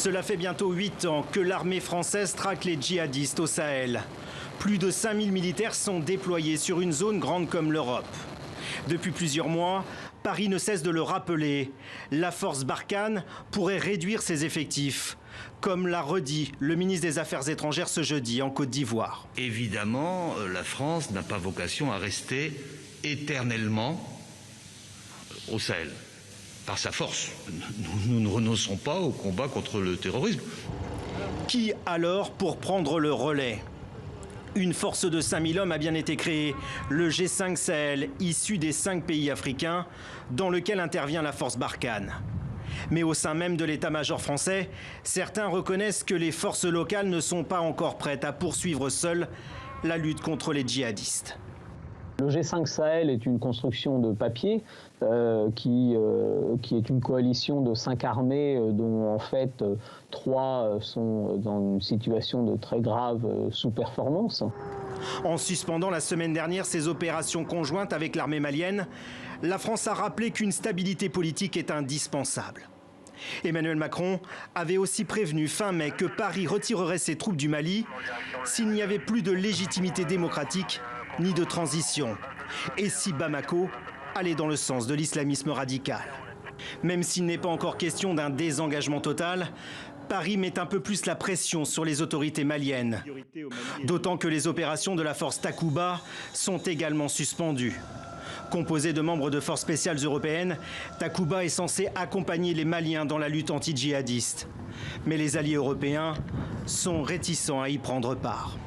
Cela fait bientôt 8 ans que l'armée française traque les djihadistes au Sahel. Plus de 5000 militaires sont déployés sur une zone grande comme l'Europe. Depuis plusieurs mois, Paris ne cesse de le rappeler. La force Barkhane pourrait réduire ses effectifs, comme l'a redit le ministre des Affaires étrangères ce jeudi en Côte d'Ivoire. Évidemment, la France n'a pas vocation à rester éternellement au Sahel. Par sa force, nous ne renonçons pas au combat contre le terrorisme. Qui alors pour prendre le relais ? Une force de 5000 hommes a bien été créée, le G5 Sahel, issu des 5 pays africains, dans lequel intervient la force Barkhane. Mais au sein même de l'état-major français, certains reconnaissent que les forces locales ne sont pas encore prêtes à poursuivre seules la lutte contre les djihadistes. Le G5 Sahel est une construction de papier qui est une coalition de 5 armées dont en fait 3 sont dans une situation de très grave sous-performance. En suspendant la semaine dernière ses opérations conjointes avec l'armée malienne, la France a rappelé qu'une stabilité politique est indispensable. Emmanuel Macron avait aussi prévenu fin mai que Paris retirerait ses troupes du Mali s'il n'y avait plus de légitimité démocratique ni de transition, et si Bamako allait dans le sens de l'islamisme radical. Même s'il n'est pas encore question d'un désengagement total, Paris met un peu plus la pression sur les autorités maliennes. D'autant que les opérations de la force Takuba sont également suspendues. Composée de membres de forces spéciales européennes, Takuba est censé accompagner les Maliens dans la lutte anti-djihadiste. Mais les alliés européens sont réticents à y prendre part.